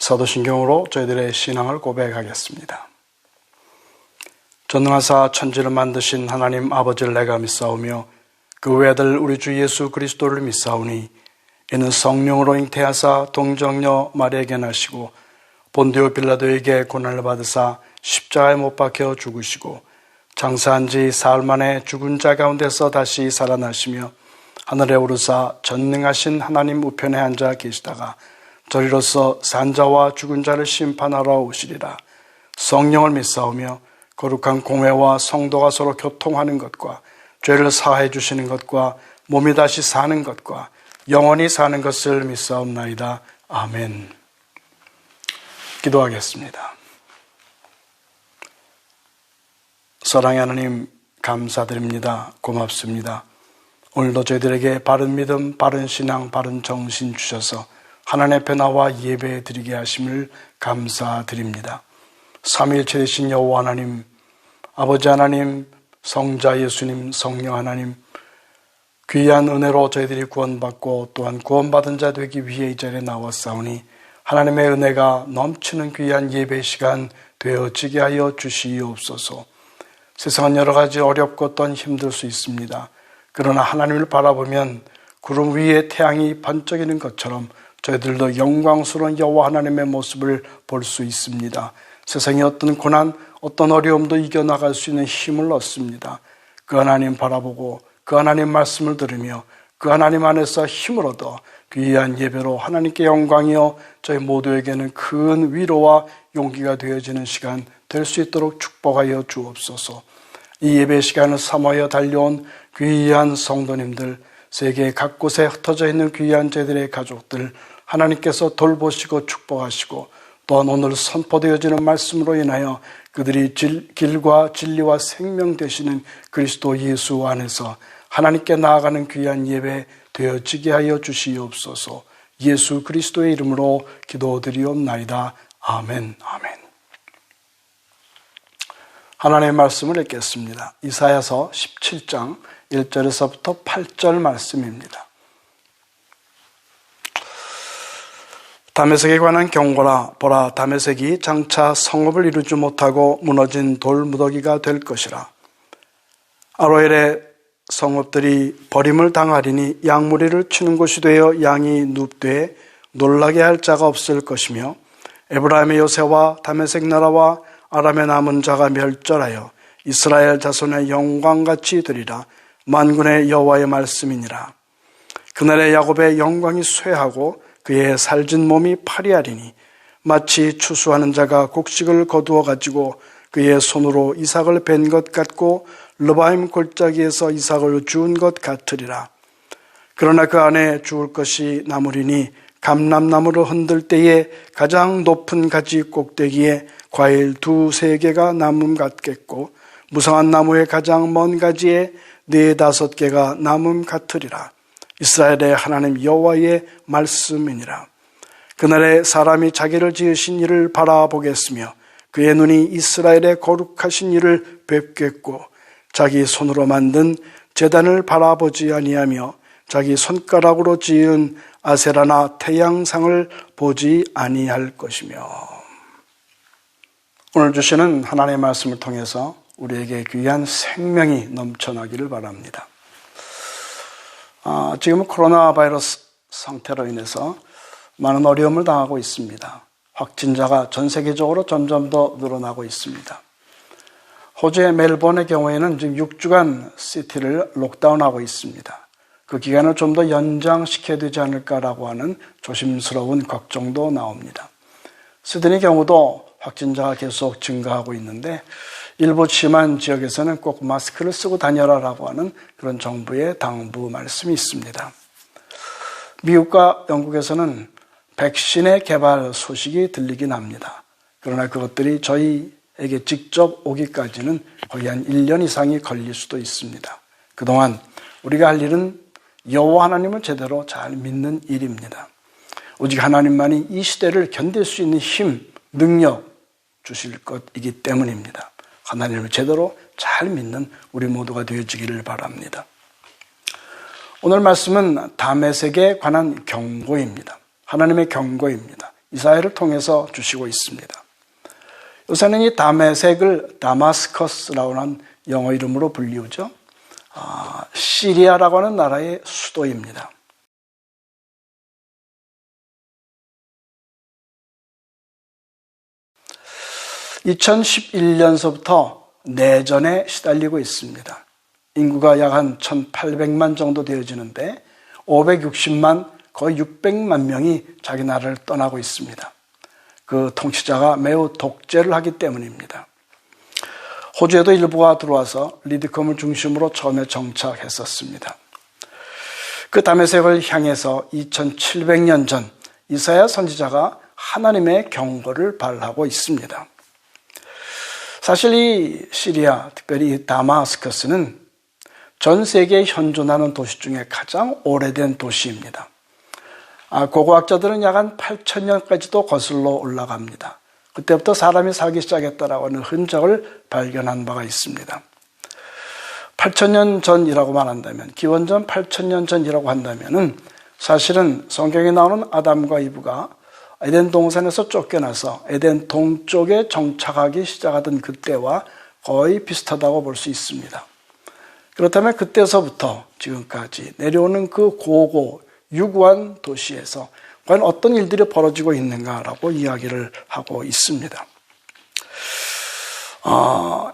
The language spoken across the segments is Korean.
사도신경으로 저희들의 신앙을 고백하겠습니다. 전능하사 천지를 만드신 하나님 아버지를 내가 믿사오며 그 외아들 우리 주 예수 그리스도를 믿사오니 이는 성령으로 잉태하사 동정녀 마리아에게 나시고 본디오 빌라도에게 고난을 받으사 십자가에 못 박혀 죽으시고 장사한 지 사흘 만에 죽은 자 가운데서 다시 살아나시며 하늘에 오르사 전능하신 하나님 우편에 앉아 계시다가 저리로서 산자와 죽은 자를 심판하러 오시리라. 성령을 믿사오며 거룩한 공회와 성도가 서로 교통하는 것과 죄를 사하여 주시는 것과 몸이 다시 사는 것과 영원히 사는 것을 믿사옵나이다. 아멘. 기도하겠습니다. 사랑의 하나님, 감사드립니다. 고맙습니다. 오늘도 저희들에게 바른 믿음, 바른 신앙, 바른 정신 주셔서 하나님 앞에 나와 예배 드리게 하심을 감사드립니다. 삼위일체 되신 여호와 하나님, 아버지 하나님, 성자 예수님, 성령 하나님, 귀한 은혜로 저희들이 구원받고 또한 구원받은 자 되기 위해 이 자리에 나왔사오니 하나님의 은혜가 넘치는 귀한 예배 시간 되어지게 하여 주시옵소서. 세상은 여러 가지 어렵고 또한 힘들 수 있습니다. 그러나 하나님을 바라보면 구름 위에 태양이 반짝이는 것처럼 저희들도 영광스러운 여호와 하나님의 모습을 볼 수 있습니다. 세상의 어떤 고난, 어떤 어려움도 이겨나갈 수 있는 힘을 얻습니다. 그 하나님 바라보고 그 하나님 말씀을 들으며 그 하나님 안에서 힘을 얻어 귀한 예배로 하나님께 영광이요 저희 모두에게는 큰 위로와 용기가 되어지는 시간 될 수 있도록 축복하여 주옵소서. 이 예배 시간을 삼하여 달려온 귀한 성도님들, 세계 각곳에 흩어져 있는 귀한 저희들의 가족들 하나님께서 돌보시고 축복하시고, 또한 오늘 선포되어지는 말씀으로 인하여 그들이 길과 진리와 생명 되시는 그리스도 예수 안에서 하나님께 나아가는 귀한 예배 되어지게 하여 주시옵소서. 예수 그리스도의 이름으로 기도드리옵나이다. 아멘. 아멘. 하나님의 말씀을 읽겠습니다. 이사야서 17장 1절에서부터 8절 말씀입니다. 다메섹에 관한 경고라. 보라, 다메섹이 장차 성읍을 이루지 못하고 무너진 돌무더기가 될 것이라. 아로엘의 성읍들이 버림을 당하리니 양무리를 치는 곳이 되어 양이 눕되 놀라게 할 자가 없을 것이며, 에브라임의 요새와 다메섹 나라와 아람의 남은 자가 멸절하여 이스라엘 자손의 영광같이 되리라. 만군의 여호와의 말씀이니라. 그날에 야곱의 영광이 쇠하고 그의 살진 몸이 파리하리니, 마치 추수하는 자가 곡식을 거두어 가지고 그의 손으로 이삭을 벤 것 같고 르바임 골짜기에서 이삭을 주운 것 같으리라. 그러나 그 안에 주울 것이 나무리니, 감람나무를 흔들 때에 가장 높은 가지 꼭대기에 과일 2-3개가 남음 같겠고, 무성한 나무의 가장 먼 가지에 4-5개가 남음 같으리라. 이스라엘의 하나님 여호와의 말씀이니라. 그날에 사람이 자기를 지으신 이를 바라보겠으며 그의 눈이 이스라엘의 거룩하신 이를 뵙겠고, 자기 손으로 만든 제단을 바라보지 아니하며 자기 손가락으로 지은 아세라나 태양상을 보지 아니할 것이며. 오늘 주시는 하나님의 말씀을 통해서 우리에게 귀한 생명이 넘쳐나기를 바랍니다. 지금은 코로나 바이러스 상태로 인해서 많은 어려움을 당하고 있습니다. 확진자가 전 세계적으로 점점 더 늘어나고 있습니다. 호주의 멜번의 경우에는 지금 6주간 시티를 록다운하고 있습니다. 그 기간을 좀 더 연장시켜야 되지 않을까라고 하는 조심스러운 걱정도 나옵니다. 시드니 경우도 확진자가 계속 증가하고 있는데, 일부 심한 지역에서는 꼭 마스크를 쓰고 다녀라라고 하는 그런 정부의 당부 말씀이 있습니다. 미국과 영국에서는 백신의 개발 소식이 들리긴 합니다. 그러나 그것들이 저희에게 직접 오기까지는 거의 한 1년 이상이 걸릴 수도 있습니다. 그동안 우리가 할 일은 여호와 하나님을 제대로 잘 믿는 일입니다. 오직 하나님만이 이 시대를 견딜 수 있는 힘, 능력 주실 것이기 때문입니다. 하나님을 제대로 잘 믿는 우리 모두가 되어지기를 바랍니다. 오늘 말씀은 다메섹에 관한 경고입니다. 하나님의 경고입니다. 이사야를 통해서 주시고 있습니다. 요새는 이 다메섹을 다마스커스라고 하는 영어 이름으로 불리우죠. 시리아라고 하는 나라의 수도입니다. (2011년서부터) 내전에 시달리고 있습니다. 인구가 약 한 1,800만 정도 되어지는데 560만, 거의 600만 명이 자기 나라를 떠나고 있습니다. 그 통치자가 매우 독재를 하기 때문입니다. 호주에도 일부가 들어와서 리드컴을 중심으로 처음에 정착했었습니다. 그 다메섹을 향해서 2700년 전 이사야 선지자가 하나님의 경고를 발하고 있습니다. 사실 이 시리아, 특별히 이 다마스커스는 전 세계에 현존하는 도시 중에 가장 오래된 도시입니다. 고고학자들은 약 한 8,000년까지도 거슬러 올라갑니다. 그때부터 사람이 살기 시작했다라고 하는 흔적을 발견한 바가 있습니다. 8,000년 전이라고 말한다면, 기원전 8,000년 전이라고 한다면은 사실은 성경에 나오는 아담과 이브가 에덴 동산에서 쫓겨나서 에덴 동쪽에 정착하기 시작하던 그때와 거의 비슷하다고 볼 수 있습니다. 그렇다면 그때서부터 지금까지 내려오는 그 고고 유구한 도시에서 과연 어떤 일들이 벌어지고 있는가라고 이야기를 하고 있습니다.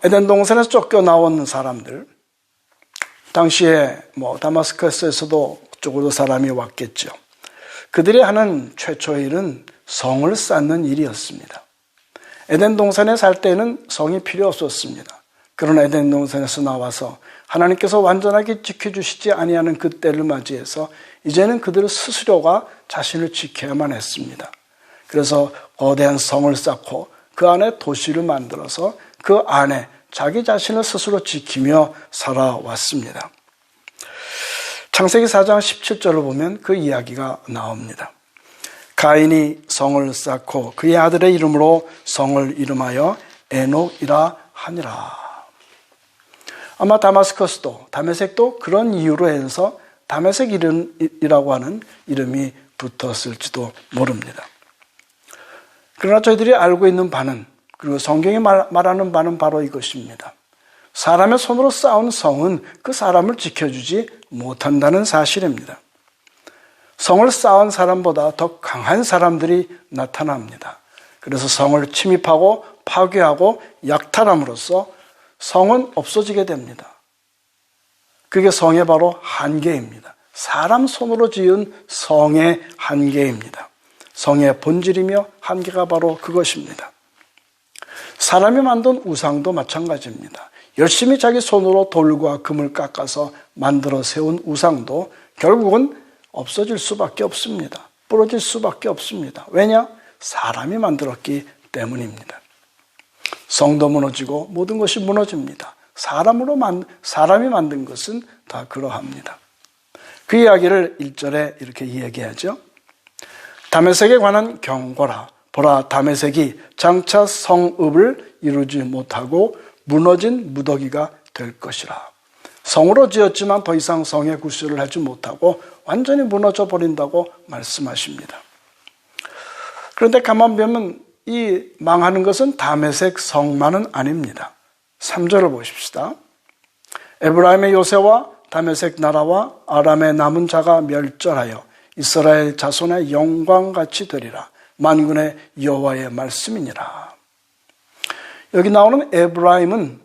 에덴 동산에서 쫓겨나온 사람들, 당시에 다마스커스에서도 그쪽으로 사람이 왔겠죠. 그들이 하는 최초의 일은 성을 쌓는 일이었습니다. 에덴 동산에 살 때는 성이 필요 없었습니다. 그러나 에덴 동산에서 나와서 하나님께서 완전하게 지켜주시지 아니하는 그 때를 맞이해서 이제는 그들 스스로가 자신을 지켜야만 했습니다. 그래서 거대한 성을 쌓고 그 안에 도시를 만들어서 그 안에 자기 자신을 스스로 지키며 살아왔습니다. 창세기 4장 17절을 보면 그 이야기가 나옵니다. 가인이 성을 쌓고 그의 아들의 이름으로 성을 이름하여 에녹이라 하니라. 아마 다마스커스도 다메섹도 그런 이유로 해서 다메섹이라고 하는 이름이 붙었을지도 모릅니다. 그러나 저희들이 알고 있는 바는, 그리고 성경이 말하는 바는 바로 이것입니다. 사람의 손으로 쌓은 성은 그 사람을 지켜주지 못한다는 사실입니다. 성을 쌓은 사람보다 더 강한 사람들이 나타납니다. 그래서 성을 침입하고 파괴하고 약탈함으로써 성은 없어지게 됩니다. 그게 성의 바로 한계입니다. 사람 손으로 지은 성의 한계입니다. 성의 본질이며 한계가 바로 그것입니다. 사람이 만든 우상도 마찬가지입니다. 열심히 자기 손으로 돌과 금을 깎아서 만들어 세운 우상도 결국은 없어질 수밖에 없습니다. 부러질 수밖에 없습니다. 왜냐? 사람이 만들었기 때문입니다. 성도 무너지고 모든 것이 무너집니다. 사람이 만든 것은 다 그러합니다. 그 이야기를 1절에 이렇게 이야기하죠. 다메섹에 관한 경고라. 보라, 다메섹이 장차 성읍을 이루지 못하고 무너진 무더기가 될 것이라. 성으로 지었지만 더 이상 성의 구실을 하지 못하고 완전히 무너져 버린다고 말씀하십니다. 그런데 가만 보면 이 망하는 것은 다메섹 성만은 아닙니다. 3절을 보십시다. 에브라임의 요새와 다메섹 나라와 아람의 남은 자가 멸절하여 이스라엘 자손의 영광같이 되리라. 만군의 여호와의 말씀이니라. 여기 나오는 에브라임은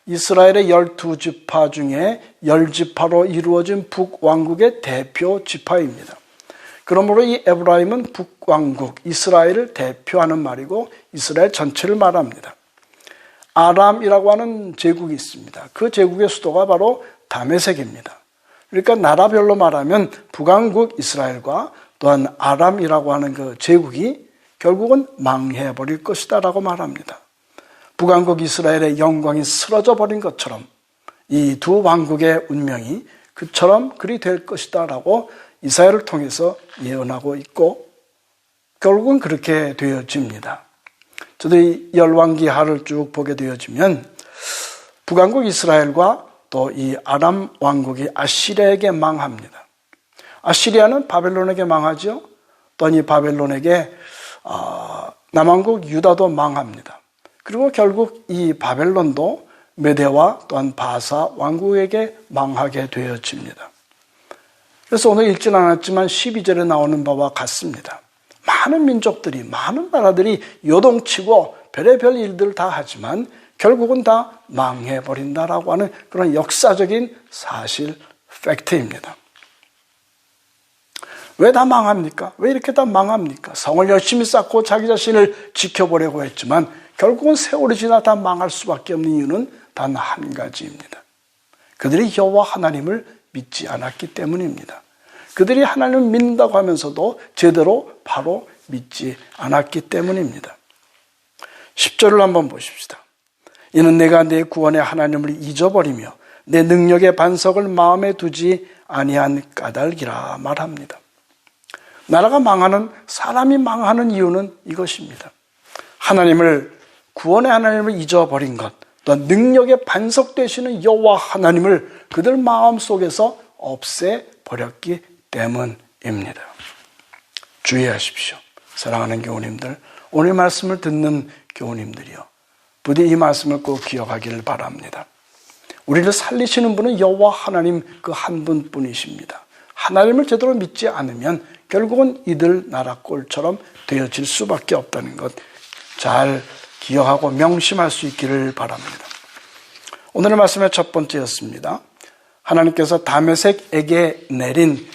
이스라엘의 12지파 중에 10지파로 이루어진 북왕국의 대표 지파입니다. 그러므로 이 에브라임은 북왕국, 이스라엘을 대표하는 말이고 이스라엘 전체를 말합니다. 아람이라고 하는 제국이 있습니다. 그 제국의 수도가 바로 다메섹입니다. 그러니까 나라별로 말하면 북왕국 이스라엘과 또한 아람이라고 하는 그 제국이 결국은 망해버릴 것이다 라고 말합니다. 북왕국 이스라엘의 영광이 쓰러져 버린 것처럼 이 두 왕국의 운명이 그처럼 그리 될 것이다 라고 이사야를 통해서 예언하고 있고 결국은 그렇게 되어집니다. 저도 이 열왕기하를 쭉 보게 되어지면 북왕국 이스라엘과 또 이 아람 왕국이 아시리아에게 망합니다. 아시리아는 바벨론에게 망하죠. 또 이 바벨론에게 남왕국 유다도 망합니다. 그리고 결국 이 바벨론도 메대와 또한 바사 왕국에게 망하게 되어집니다. 그래서 오늘 읽진 않았지만 12절에 나오는 바와 같습니다. 많은 민족들이, 많은 나라들이 요동치고 별의별 일들을 다 하지만 결국은 다 망해버린다라고 하는 그런 역사적인 사실, 팩트입니다. 왜 다 망합니까? 왜 이렇게 다 망합니까? 성을 열심히 쌓고 자기 자신을 지켜보려고 했지만 결국은 세월이 지나 다 망할 수밖에 없는 이유는 단 한 가지입니다. 그들이 여호와 하나님을 믿지 않았기 때문입니다. 그들이 하나님을 믿는다고 하면서도 제대로 바로 믿지 않았기 때문입니다. 10절을 한번 보십시다. 이는 내가 내 구원의 하나님을 잊어버리며 내 능력의 반석을 마음에 두지 아니한 까닭이라 말합니다. 나라가 망하는, 사람이 망하는 이유는 이것입니다. 구원의 하나님을 잊어버린 것, 또 능력의 반석 되시는 여호와 하나님을 그들 마음속에서 없애버렸기 때문입니다. 주의하십시오. 사랑하는 교우님들, 오늘 말씀을 듣는 교우님들이요, 부디 이 말씀을 꼭 기억하기를 바랍니다. 우리를 살리시는 분은 여호와 하나님 그 한 분뿐이십니다. 하나님을 제대로 믿지 않으면 결국은 이들 나라 꼴처럼 되어질 수밖에 없다는 것 잘 기억하고 명심할 수 있기를 바랍니다. 오늘의 말씀의 첫 번째였습니다. 하나님께서 다메섹에게 내린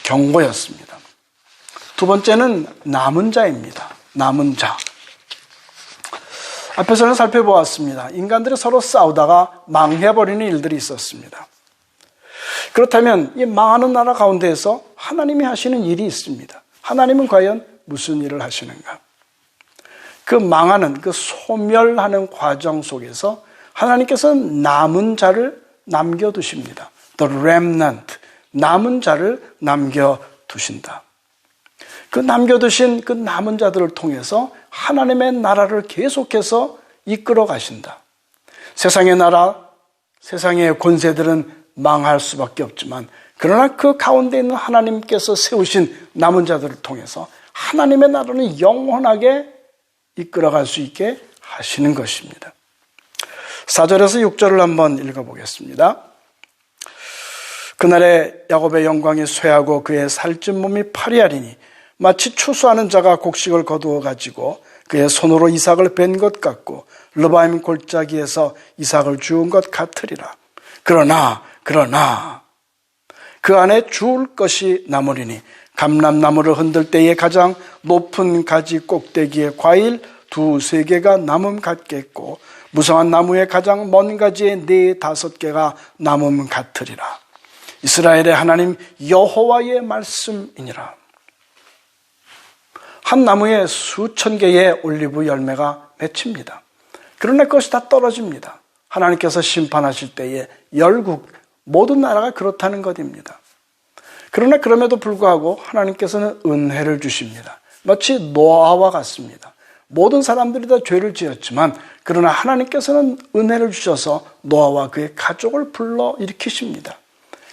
경고였습니다. 두 번째는 남은 자입니다. 남은 자. 앞에서는 살펴보았습니다. 인간들이 서로 싸우다가 망해버리는 일들이 있었습니다. 그렇다면 이 망하는 나라 가운데에서 하나님이 하시는 일이 있습니다. 하나님은 과연 무슨 일을 하시는가? 그 망하는, 그 소멸하는 과정 속에서 하나님께서는 남은 자를 남겨두십니다. The remnant, 남은 자를 남겨두신다. 그 남겨두신 그 남은 자들을 통해서 하나님의 나라를 계속해서 이끌어 가신다. 세상의 나라, 세상의 권세들은 망할 수밖에 없지만 그러나 그 가운데 있는 하나님께서 세우신 남은 자들을 통해서 하나님의 나라는 영원하게 이끌어갈 수 있게 하시는 것입니다. 4절에서 6절을 한번 읽어보겠습니다. 그날에 야곱의 영광이 쇠하고 그의 살찐 몸이 파리하리니 마치 추수하는 자가 곡식을 거두어 가지고 그의 손으로 이삭을 벤 것 같고 르바임 골짜기에서 이삭을 주운 것 같으리라. 그러나 그 안에 주울 것이 남으리니 감람나무를 흔들 때에 가장 높은 가지 꼭대기에 과일 2-3개가 남음 같겠고 무성한 나무의 가장 먼 가지에 4-5개가 남음 같으리라. 이스라엘의 하나님 여호와의 말씀이니라. 한 나무에 수천 개의 올리브 열매가 맺힙니다. 그러나 그것이 다 떨어집니다. 하나님께서 심판하실 때에 열국 모든 나라가 그렇다는 것입니다. 그러나 그럼에도 불구하고 하나님께서는 은혜를 주십니다. 마치 노아와 같습니다. 모든 사람들이 다 죄를 지었지만 그러나 하나님께서는 은혜를 주셔서 노아와 그의 가족을 불러 일으키십니다.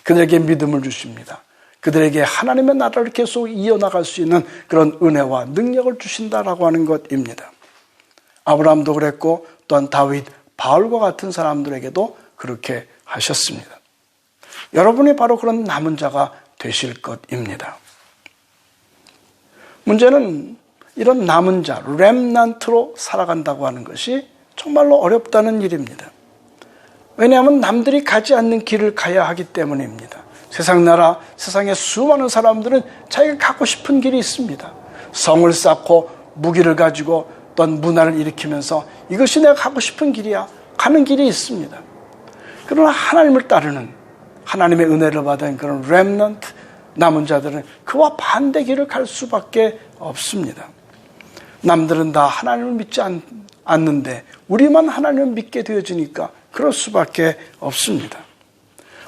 그들에게 믿음을 주십니다. 그들에게 하나님의 나라를 계속 이어나갈 수 있는 그런 은혜와 능력을 주신다라고 하는 것입니다. 아브라함도 그랬고 또한 다윗, 바울과 같은 사람들에게도 그렇게 하셨습니다. 여러분이 바로 그런 남은 자가 되실 것입니다. 문제는 이런 남은 자, 렘넌트로 살아간다고 하는 것이 정말로 어렵다는 일입니다. 왜냐하면 남들이 가지 않는 길을 가야 하기 때문입니다. 세상 나라, 세상의 수많은 사람들은 자기가 가고 싶은 길이 있습니다. 성을 쌓고 무기를 가지고 어떤 문화를 일으키면서 이것이 내가 가고 싶은 길이야. 가는 길이 있습니다. 그러나 하나님을 따르는 하나님의 은혜를 받은 그런 렘넌트 남은 자들은 그와 반대 길을 갈 수밖에 없습니다. 남들은 다 하나님을 믿지 않는데 우리만 하나님을 믿게 되어지니까 그럴 수밖에 없습니다.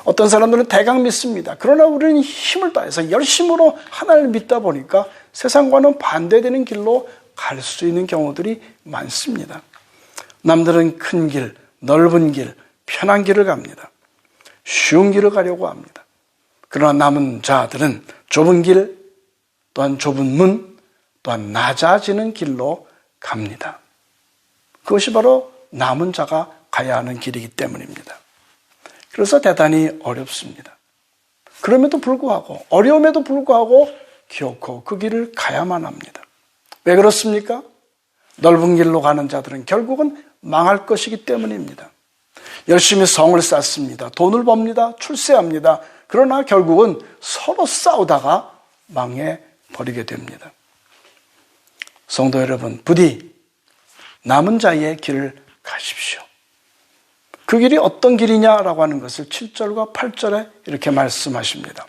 어떤 사람들은 대강 믿습니다. 그러나 우리는 힘을 다해서 열심으로 하나님을 믿다 보니까 세상과는 반대되는 길로 갈 수 있는 경우들이 많습니다. 남들은 큰 길, 넓은 길, 편한 길을 갑니다. 쉬운 길을 가려고 합니다. 그러나 남은 자들은 좁은 길, 또한 좁은 문, 또한 낮아지는 길로 갑니다. 그것이 바로 남은 자가 가야 하는 길이기 때문입니다. 그래서 대단히 어렵습니다. 그럼에도 불구하고, 어려움에도 불구하고 기어코 그 길을 가야만 합니다. 왜 그렇습니까? 넓은 길로 가는 자들은 결국은 망할 것이기 때문입니다. 열심히 성을 쌓습니다. 돈을 법니다. 출세합니다. 그러나 결국은 서로 싸우다가 망해버리게 됩니다. 성도 여러분, 부디 남은 자의 길을 가십시오. 그 길이 어떤 길이냐라고 하는 것을 7절과 8절에 이렇게 말씀하십니다.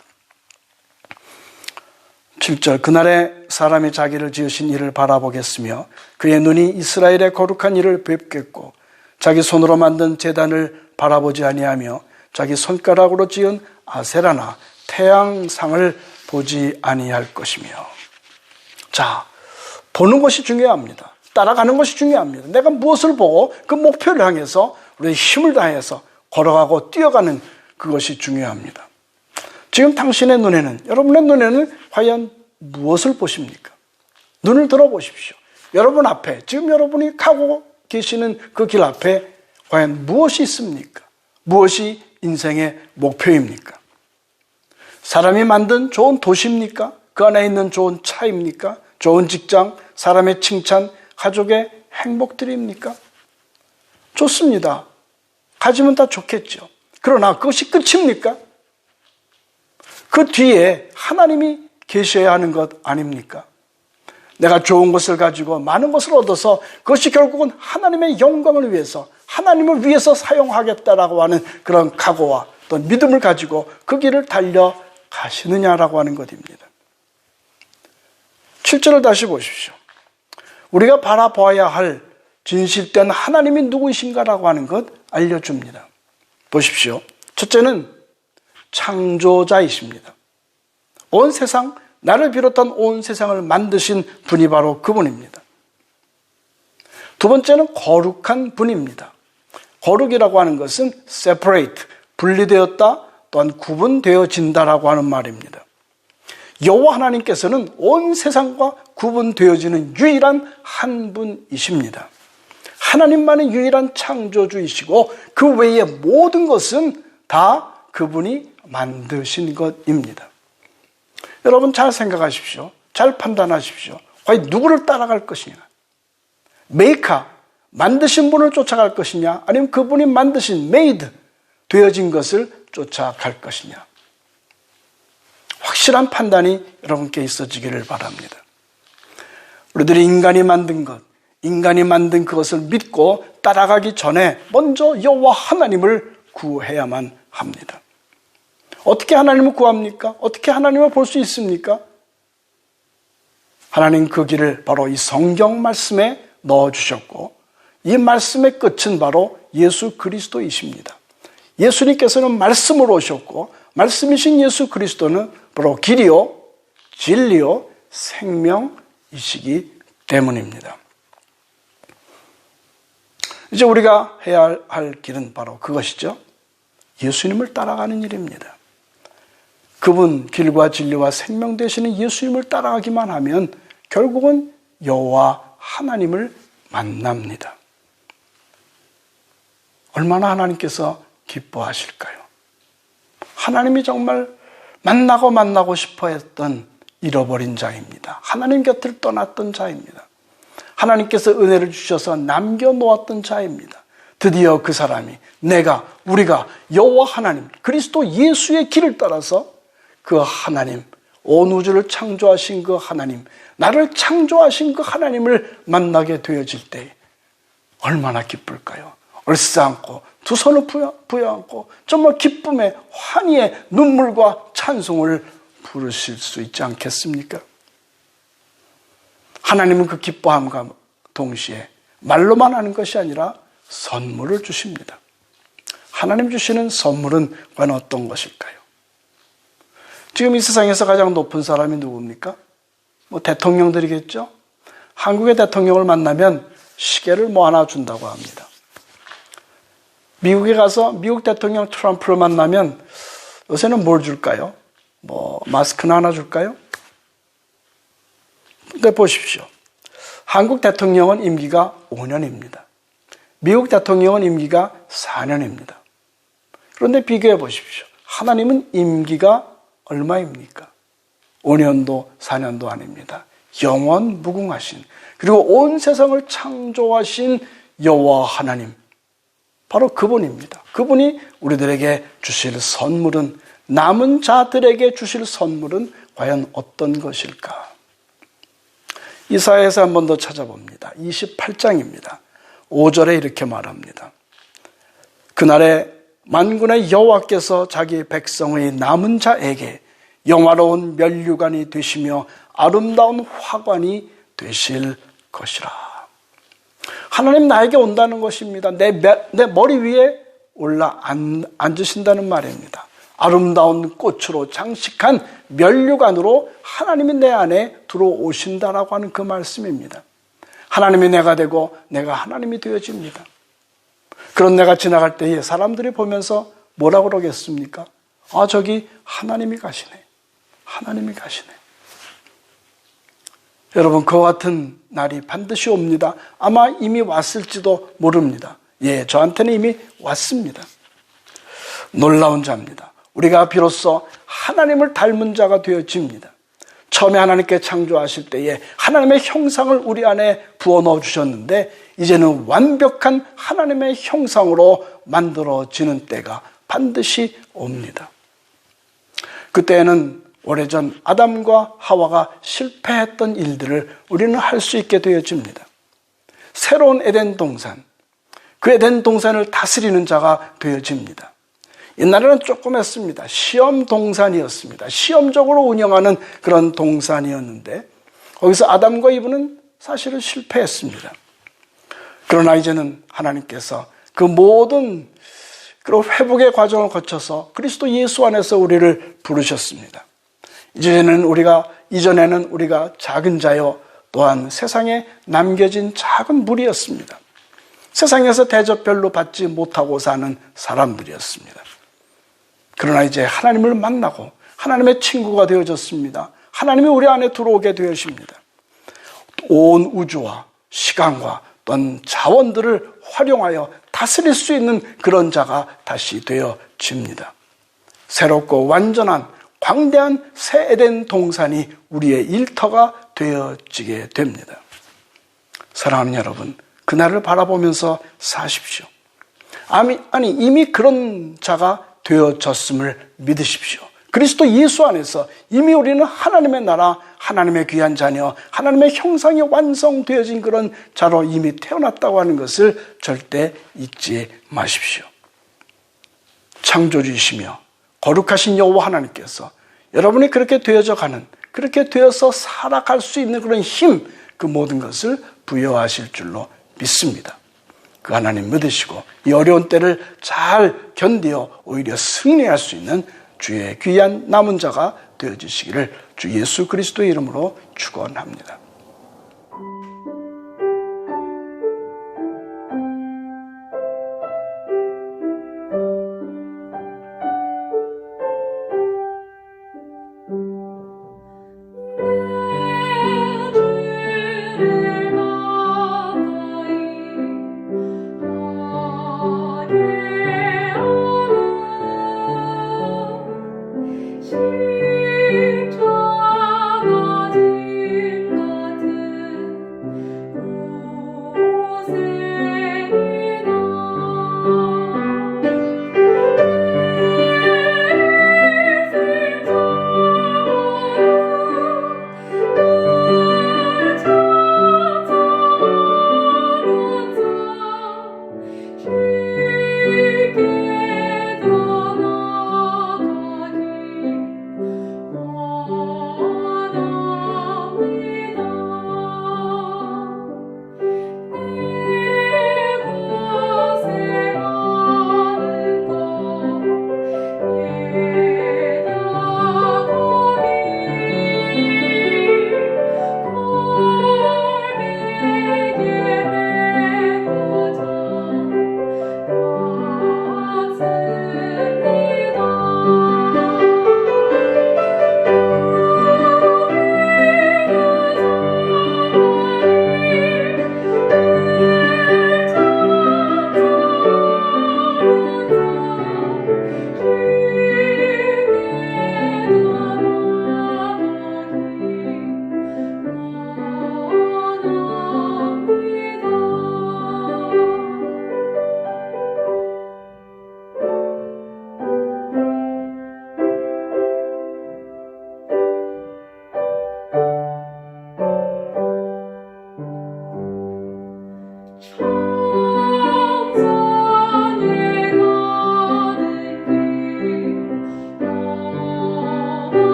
7절, 그날에 사람이 자기를 지으신 이를 바라보겠으며 그의 눈이 이스라엘의 거룩한 이를 뵙겠고 자기 손으로 만든 제단을 바라보지 아니하며 자기 손가락으로 지은 아세라나 태양상을 보지 아니할 것이며. 자, 보는 것이 중요합니다. 따라가는 것이 중요합니다. 내가 무엇을 보고 그 목표를 향해서 우리의 힘을 다해서 걸어가고 뛰어가는 그것이 중요합니다. 지금 당신의 눈에는, 여러분의 눈에는 과연 무엇을 보십니까? 눈을 들어보십시오. 여러분 앞에, 지금 여러분이 가고 계시는 그 길 앞에 과연 무엇이 있습니까? 무엇이 인생의 목표입니까? 사람이 만든 좋은 도시입니까? 그 안에 있는 좋은 차입니까? 좋은 직장, 사람의 칭찬, 가족의 행복들입니까? 좋습니다. 가지면 다 좋겠죠. 그러나 그것이 끝입니까? 그 뒤에 하나님이 계셔야 하는 것 아닙니까? 내가 좋은 것을 가지고 많은 것을 얻어서 그것이 결국은 하나님의 영광을 위해서, 하나님을 위해서 사용하겠다라고 하는 그런 각오와 또 믿음을 가지고 그 길을 달려가시느냐라고 하는 것입니다. 7절을 다시 보십시오. 우리가 바라봐야 할 진실된 하나님이 누구이신가라고 하는 것 알려줍니다. 보십시오. 첫째는 창조자이십니다. 온 세상, 나를 비롯한 온 세상을 만드신 분이 바로 그분입니다. 두 번째는 거룩한 분입니다. 거룩이라고 하는 것은 separate, 분리되었다, 또한 구분되어진다라고 하는 말입니다. 여호와 하나님께서는 온 세상과 구분되어지는 유일한 한 분이십니다. 하나님만이 유일한 창조주이시고 그 외의 모든 것은 다 그분이 만드신 것입니다. 여러분 잘 생각하십시오. 잘 판단하십시오. 과연 누구를 따라갈 것이냐? 메이커, 만드신 분을 쫓아갈 것이냐? 아니면 그분이 만드신 made, 되어진 것을 쫓아갈 것이냐? 확실한 판단이 여러분께 있어지기를 바랍니다. 우리들이 인간이 만든 것, 인간이 만든 그것을 믿고 따라가기 전에 먼저 여호와 하나님을 구해야만 합니다. 어떻게 하나님을 구합니까? 어떻게 하나님을 볼 수 있습니까? 하나님 그 길을 바로 이 성경 말씀에 넣어주셨고 이 말씀의 끝은 바로 예수 그리스도이십니다. 예수님께서는 말씀으로 오셨고 말씀이신 예수 그리스도는 바로 길이요, 진리요, 생명이시기 때문입니다. 이제 우리가 해야 할 길은 바로 그것이죠. 예수님을 따라가는 일입니다. 그분 길과 진리와 생명 되시는 예수님을 따라가기만 하면 결국은 여호와 하나님을 만납니다. 얼마나 하나님께서 기뻐하실까요? 하나님이 정말 만나고 싶어 했던 잃어버린 자입니다. 하나님 곁을 떠났던 자입니다. 하나님께서 은혜를 주셔서 남겨놓았던 자입니다. 드디어 그 사람이 우리가 여호와 하나님 그리스도 예수의 길을 따라서 그 하나님, 온 우주를 창조하신 그 하나님, 나를 창조하신 그 하나님을 만나게 되어질 때 얼마나 기쁠까요? 얼싸안고 두 손을 부여안고 정말 기쁨의 환희의 눈물과 찬송을 부르실 수 있지 않겠습니까? 하나님은 그 기뻐함과 동시에 말로만 하는 것이 아니라 선물을 주십니다. 하나님 주시는 선물은 과연 어떤 것일까요? 지금 이 세상에서 가장 높은 사람이 누굽니까? 대통령들이겠죠? 한국의 대통령을 만나면 시계를 하나 준다고 합니다. 미국에 가서 미국 대통령 트럼프를 만나면 요새는 뭘 줄까요? 마스크나 하나 줄까요? 근데 보십시오. 한국 대통령은 임기가 5년입니다. 미국 대통령은 임기가 4년입니다. 그런데 비교해 보십시오. 하나님은 임기가 얼마입니까? 5년도 4년도 아닙니다. 영원 무궁하신 그리고 온 세상을 창조하신 여호와 하나님 바로 그분입니다. 그분이 우리들에게 주실 선물은 남은 자들에게 주실 선물은 과연 어떤 것일까? 이사야에서 한 번 더 찾아봅니다. 28장입니다. 5절에 이렇게 말합니다. 그날에 만군의 여호와께서 자기 백성의 남은 자에게 영화로운 면류관이 되시며 아름다운 화관이 되실 것이라. 하나님 나에게 온다는 것입니다. 내 머리 위에 올라 앉으신다는 말입니다. 아름다운 꽃으로 장식한 면류관으로 하나님이 내 안에 들어오신다라고 하는 그 말씀입니다. 하나님이 내가 되고 내가 하나님이 되어집니다. 그런 내가 지나갈 때에 사람들이 보면서 뭐라고 그러겠습니까? 저기 하나님이 가시네. 하나님이 가시네. 여러분, 그와 같은 날이 반드시 옵니다. 아마 이미 왔을지도 모릅니다. 저한테는 이미 왔습니다. 놀라운 자입니다. 우리가 비로소 하나님을 닮은 자가 되어집니다. 처음에 하나님께 창조하실 때에 하나님의 형상을 우리 안에 부어 넣어 주셨는데 이제는 완벽한 하나님의 형상으로 만들어지는 때가 반드시 옵니다. 그때에는 오래전 아담과 하와가 실패했던 일들을 우리는 할 수 있게 되어집니다. 새로운 에덴 동산, 그 에덴 동산을 다스리는 자가 되어집니다. 옛날에는 조금 했습니다. 시험 동산이었습니다. 시험적으로 운영하는 그런 동산이었는데 거기서 아담과 이브는 사실은 실패했습니다. 그러나 이제는 하나님께서 그 모든 그런 회복의 과정을 거쳐서 그리스도 예수 안에서 우리를 부르셨습니다. 이전에는 우리가 작은 자요 또한 세상에 남겨진 작은 무리였습니다. 세상에서 대접 별로 받지 못하고 사는 사람들이었습니다. 그러나 이제 하나님을 만나고 하나님의 친구가 되어졌습니다. 하나님이 우리 안에 들어오게 되어집니다. 온 우주와 시간과 또한 자원들을 활용하여 다스릴 수 있는 그런 자가 다시 되어집니다. 새롭고 완전한 광대한 새 에덴 동산이 우리의 일터가 되어지게 됩니다. 사랑하는 여러분, 그날을 바라보면서 사십시오. 아니 이미 그런 자가 되어졌음을 믿으십시오. 그리스도 예수 안에서 이미 우리는 하나님의 나라, 하나님의 귀한 자녀, 하나님의 형상이 완성되어진 그런 자로 이미 태어났다고 하는 것을 절대 잊지 마십시오. 창조주이시며 거룩하신 여호와 하나님께서 여러분이 그렇게 되어져 가는, 그렇게 되어서 살아갈 수 있는 그런 힘, 그 모든 것을 부여하실 줄로 믿습니다. 그 하나님 믿으시고 이 어려운 때를 잘 견디어 오히려 승리할 수 있는 주의 귀한 남은 자가 되어주시기를 주 예수 그리스도의 이름으로 축원합니다. 십자가 진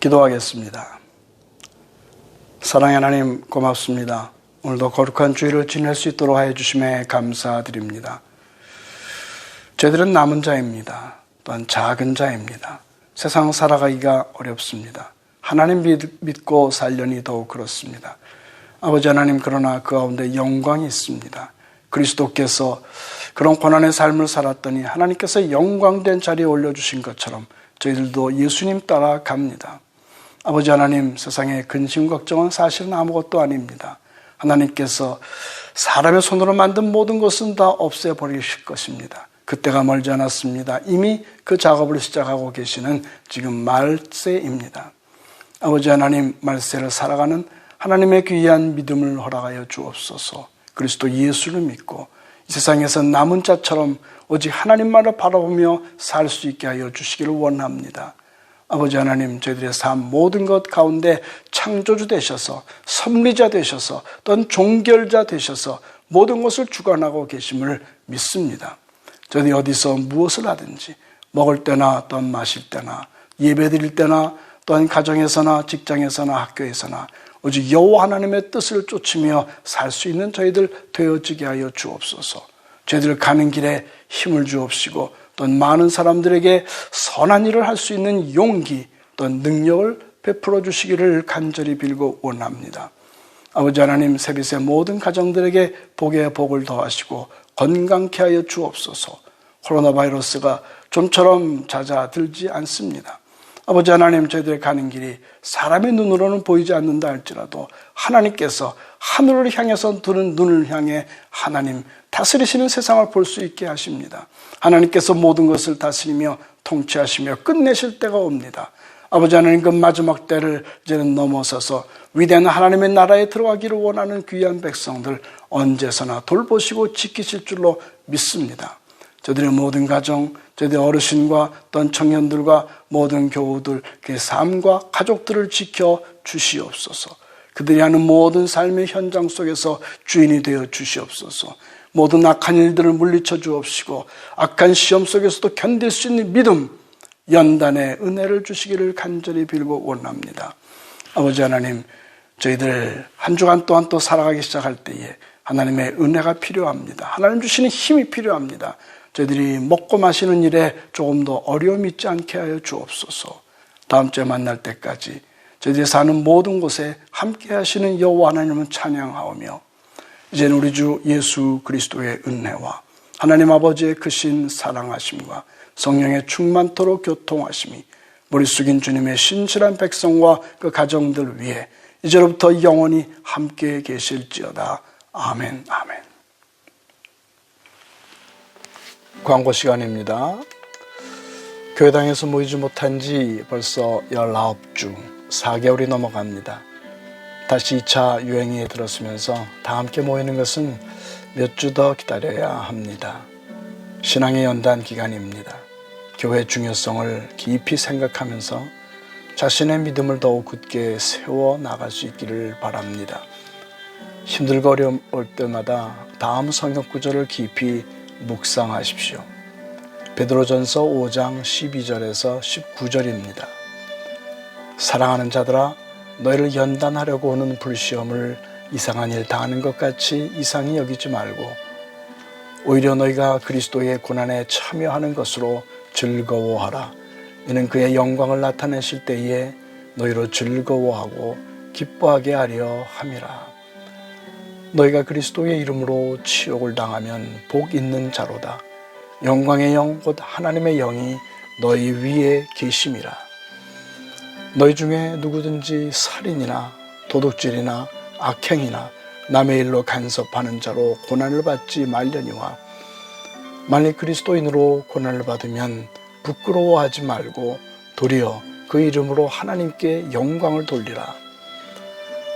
기도하겠습니다. 사랑의 하나님, 고맙습니다. 오늘도 거룩한 주일을 지낼 수 있도록 하여 주심에 감사드립니다. 저희들은 남은 자입니다. 또한 작은 자입니다. 세상 살아가기가 어렵습니다. 하나님 믿고 살려니 더욱 그렇습니다. 아버지 하나님, 그러나 그 가운데 영광이 있습니다. 그리스도께서 그런 고난의 삶을 살았더니 하나님께서 영광된 자리에 올려주신 것처럼 저희들도 예수님 따라 갑니다. 아버지 하나님, 세상의 근심 걱정은 사실은 아무것도 아닙니다. 하나님께서 사람의 손으로 만든 모든 것은 다 없애버리실 것입니다. 그때가 멀지 않았습니다. 이미 그 작업을 시작하고 계시는 지금 말세입니다. 아버지 하나님, 말세를 살아가는 하나님의 귀한 믿음을 허락하여 주옵소서. 그리스도 예수를 믿고 이 세상에서 남은 자처럼 오직 하나님만을 바라보며 살 수 있게 하여 주시기를 원합니다. 아버지 하나님, 저희들의 삶 모든 것 가운데 창조주 되셔서, 섭리자 되셔서, 또한 종결자 되셔서 모든 것을 주관하고 계심을 믿습니다. 저희들이 어디서 무엇을 하든지 먹을 때나 또한 마실 때나 예배 드릴 때나 또한 가정에서나 직장에서나 학교에서나 오직 여호와 하나님의 뜻을 쫓으며 살 수 있는 저희들 되어지게 하여 주옵소서. 저희들 가는 길에 힘을 주옵시고 또한 많은 사람들에게 선한 일을 할 수 있는 용기 또한 능력을 베풀어 주시기를 간절히 빌고 원합니다. 아버지 하나님, 세빛의 모든 가정들에게 복의 복을 더하시고 건강케 하여 주옵소서. 코로나 바이러스가 좀처럼 잦아들지 않습니다. 아버지 하나님, 저희들의 가는 길이 사람의 눈으로는 보이지 않는다 할지라도 하나님께서 하늘을 향해서 두는 눈을 향해 하나님 다스리시는 세상을 볼 수 있게 하십니다. 하나님께서 모든 것을 다스리며 통치하시며 끝내실 때가 옵니다. 아버지 하나님, 그 마지막 때를 이제는 넘어서서 위대한 하나님의 나라에 들어가기를 원하는 귀한 백성들 언제서나 돌보시고 지키실 줄로 믿습니다. 저들의 모든 가정, 저희들의 어르신과 또한 청년들과 모든 교우들, 그의 삶과 가족들을 지켜 주시옵소서. 그들이 하는 모든 삶의 현장 속에서 주인이 되어 주시옵소서. 모든 악한 일들을 물리쳐 주옵시고 악한 시험 속에서도 견딜 수 있는 믿음, 연단의 은혜를 주시기를 간절히 빌고 원합니다. 아버지 하나님, 저희들 한 주간 또한 또 살아가기 시작할 때에 하나님의 은혜가 필요합니다. 하나님 주시는 힘이 필요합니다. 저희들이 먹고 마시는 일에 조금 더 어려움이 있지 않게 하여 주옵소서. 다음 주에 만날 때까지 저희들이 사는 모든 곳에 함께 하시는 여호와 하나님을 찬양하오며 이제는 우리 주 예수 그리스도의 은혜와 하나님 아버지의 크신 사랑하심과 성령의 충만토록 교통하심이 머리 숙인 주님의 신실한 백성과 그 가정들 위해 이제로부터 영원히 함께 계실지어다. 아멘, 아멘. 광고 시간입니다. 교회당에서 모이지 못한 지 벌써 19주, 4개월이 넘어갑니다. 다시 2차 유행이 들었으면서 다 함께 모이는 것은 몇 주 더 기다려야 합니다. 신앙의 연단 기간입니다. 교회의 중요성을 깊이 생각하면서 자신의 믿음을 더욱 굳게 세워 나갈 수 있기를 바랍니다. 힘들고 어려울 때마다 다음 성경 구절을 깊이 묵상하십시오. 베드로전서 5장 12절에서 19절입니다. 사랑하는 자들아, 너희를 연단하려고 오는 불시험을 이상한 일 당하는 것 같이 이상히 여기지 말고 오히려 너희가 그리스도의 고난에 참여하는 것으로 즐거워하라. 이는 그의 영광을 나타내실 때에 너희로 즐거워하고 기뻐하게 하려 함이라. 너희가 그리스도의 이름으로 치욕을 당하면 복 있는 자로다. 영광의 영 곧 하나님의 영이 너희 위에 계심이라. 너희 중에 누구든지 살인이나 도둑질이나 악행이나 남의 일로 간섭하는 자로 고난을 받지 말려니와 만일 그리스도인으로 고난을 받으면 부끄러워하지 말고 도리어 그 이름으로 하나님께 영광을 돌리라.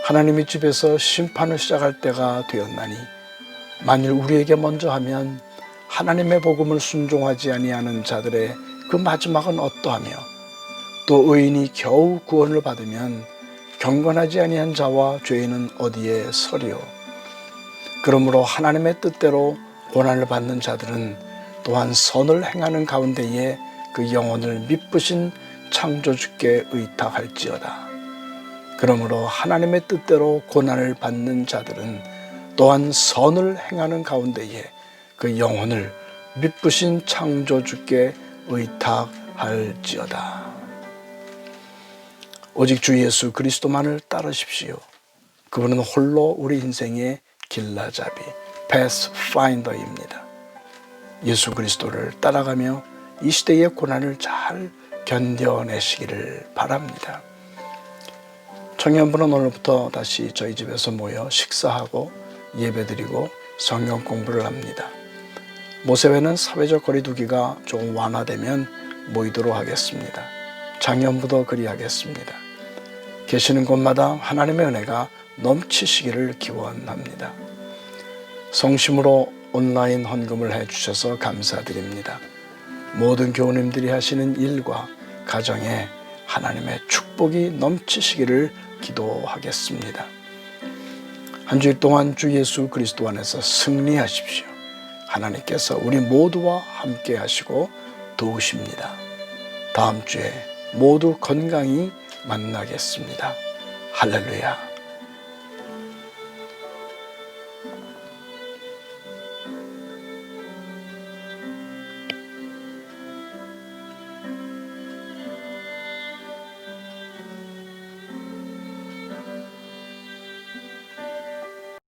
하나님의 집에서 심판을 시작할 때가 되었나니 만일 우리에게 먼저 하면 하나님의 복음을 순종하지 아니하는 자들의 그 마지막은 어떠하며 또 의인이 겨우 구원을 받으면 경건하지 아니한 자와 죄인은 어디에 서리요. 그러므로 하나님의 뜻대로 고난을 받는 자들은 또한 선을 행하는 가운데에 그 영혼을 미쁘신 창조주께 의탁할지어다. 그러므로 하나님의 뜻대로 고난을 받는 자들은 또한 선을 행하는 가운데에 그 영혼을 미쁘신 창조주께 의탁할지어다. 오직 주 예수 그리스도만을 따르십시오. 그분은 홀로 우리 인생의 길라잡이, 패스파인더입니다. 예수 그리스도를 따라가며 이 시대의 고난을 잘 견뎌내시기를 바랍니다. 청년부는 오늘부터 다시 저희 집에서 모여 식사하고 예배드리고 성경 공부를 합니다. 모세회는 사회적 거리두기가 좀 완화되면 모이도록 하겠습니다. 장년부도 그리하겠습니다. 계시는 곳마다 하나님의 은혜가 넘치시기를 기원합니다. 성심으로 온라인 헌금을 해주셔서 감사드립니다. 모든 교우님들이 하시는 일과 가정에 하나님의 축복이 넘치시기를 기도하겠습니다. 한 주일 동안 주 예수 그리스도 안에서 승리하십시오. 하나님께서 우리 모두와 함께 하시고 도우십니다. 다음 주에 모두 건강히 만나겠습니다. 할렐루야.